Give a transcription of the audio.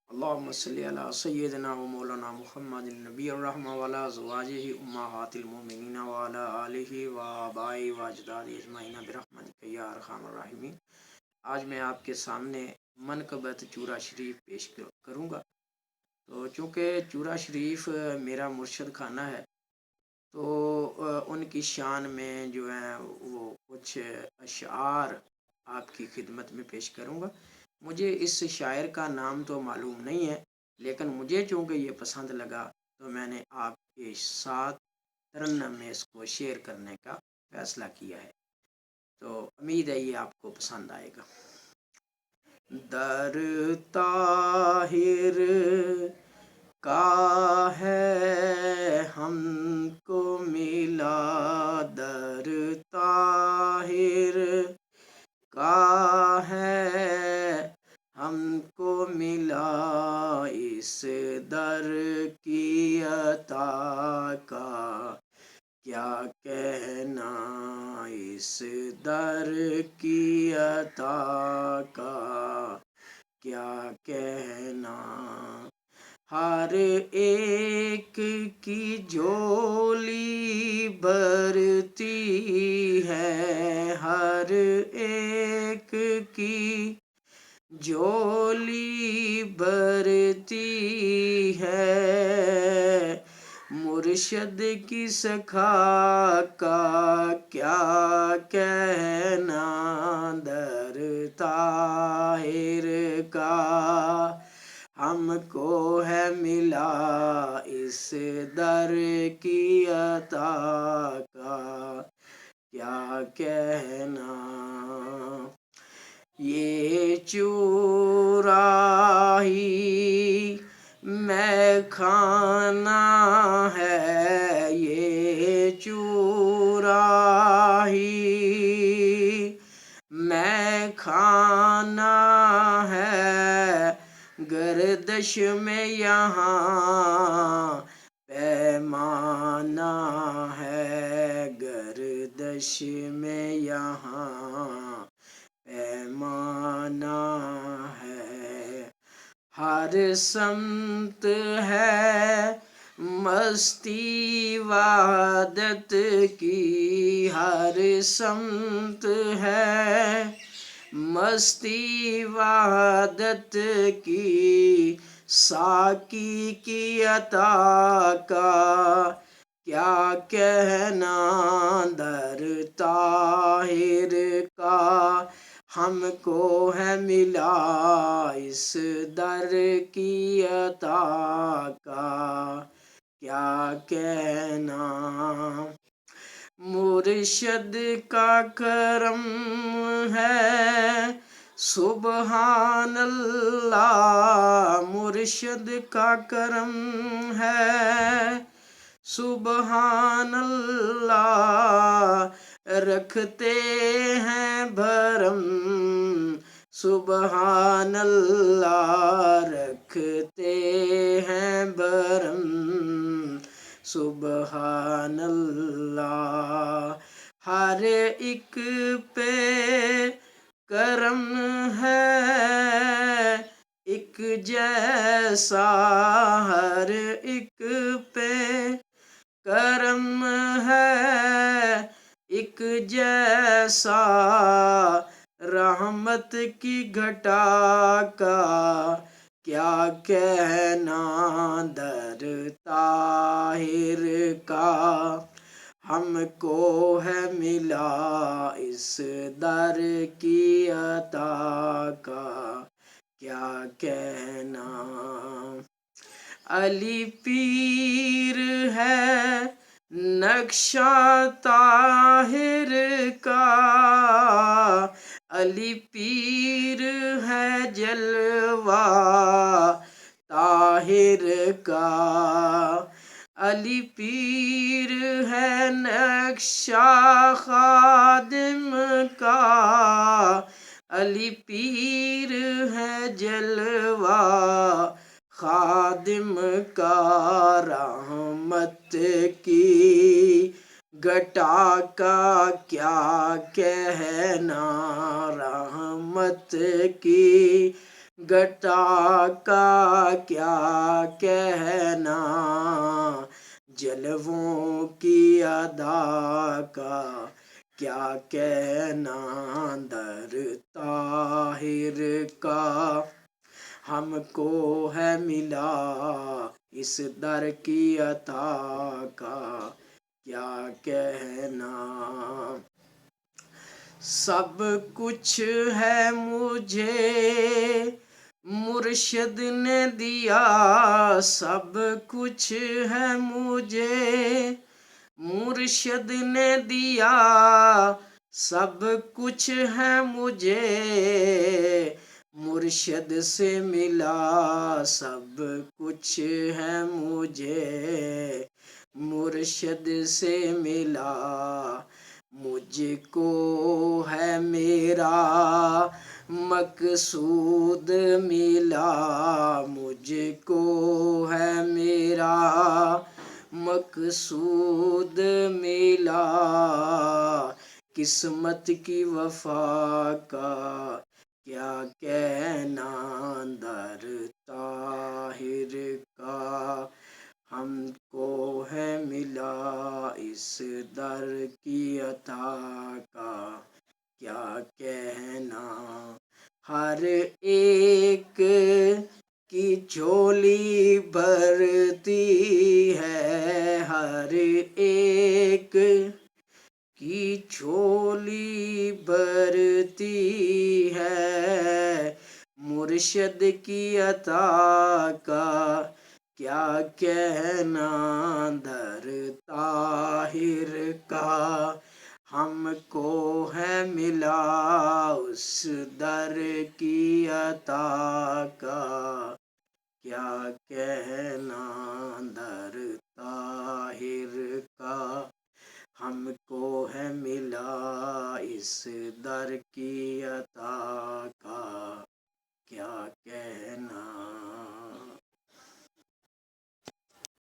اللهم صل على سيدنا ومولانا محمد النبي الرحمة وعلى أزواجه أمهات المؤمنين وعلى آله وآبائه وأجداده أجمعين برحمتك يا أرحم الراحمين۔ آج میں آپ کے سامنے منقبت چورا شریف پیش کروں گا۔ تو چونکہ چورا شریف میرا مرشد خانہ ہے تو ان کی شان میں جو ہے وہ کچھ اشعار آپ کی خدمت میں پیش کروں گا۔ مجھے اس شاعر کا نام تو معلوم نہیں ہے، لیکن مجھے چونکہ یہ پسند لگا تو میں نے آپ کے ساتھ ترنم میں اس کو شیئر کرنے کا فیصلہ کیا ہے، تو امید ہے یہ آپ کو پسند آئے گا۔ در طاہر کا ہے ہم کو ملا، در طاہر کا ہے ہم کو ملا، اس در کی عطا کا کیا کہنا، اس در کی عطا کا کیا کہنا۔ ہر ایک کی جھولی بھرتی ہے، ہر ایک کی جھولی بھرتی ہے، مرشد کی سکھا کا کیا کہنا، در طاہر کا ہم کو ہے ملا، اس در کی عطا کا کیا کہنا۔ یہ چورا ہی میں کھانا ہے، یہ چورا ہی میں کھانا ہے، گردش میں یہاں پیمانہ ہے، گردش میں یہاں پیمانہ ہے۔ ہر سمت ہے مستی وحدت کی، ہر سمت ہے مستی وحدت کی، ساقی کی عطا کا کیا کہنا، در طاہر کا ہم کو ہے ملا، اس در کی عطا کا کیا کہنا۔ مرشد کا کرم ہے سبحان اللہ، مرشد کا کرم ہے سبحان اللہ، رکھتے ہیں بھرم سبحان اللہ، رکھتے ہیں بھرم سبحان اللہ۔ ہر ایک پہ کرم ہے ایک جیسا، ہر ایک پہ کرم ہے ایک جیسا، رحمت کی گھٹا کا کیا کہنا، در طاہر کا ہم کو ہے ملا، اس در کی عطا کا کیا کہنا۔ علی پیر ہے نقشہ طاہر کا، علی پیر ہے جلوہ طاہر کا، علی پیر ہے نقشہ خادم کا، علی پیر ہے جلوہ خادم کا، رحمت کی گھٹا کا کیا کہنا، رحمت کی گٹا کا کیا کہنا، جلووں کی ادا کا کیا کہنا، در طاہر کا ہم کو ہے ملا، اس در کی عطا کا کیا کہنا۔ سب کچھ ہے مجھے مرشد نے دیا، سب کچھ ہے مجھے مرشد نے دیا، سب کچھ ہے مجھے مرشد سے ملا، سب کچھ ہے مجھے مرشد سے ملا۔ مجھ کو ہے میرا مقصود ملا، مجھ کو ہے میرا مقصود ملا، قسمت کی وفا کا کیا کہنا، در طاہر کا ہم کو ہے ملا، اس در کی عطا کا کیا کہنا۔ ہر ایک کی جھولی بھرتی ہے، ہر ایک کی جھولی بھرتی ہے، مرشد کی عطا کا کیا کہنا، در طاہر کا ہم کو ہے ملا، اس در کی عطا کا کیا کہنا، در طاہر کا ہم کو ہے ملا، اس در کی عطا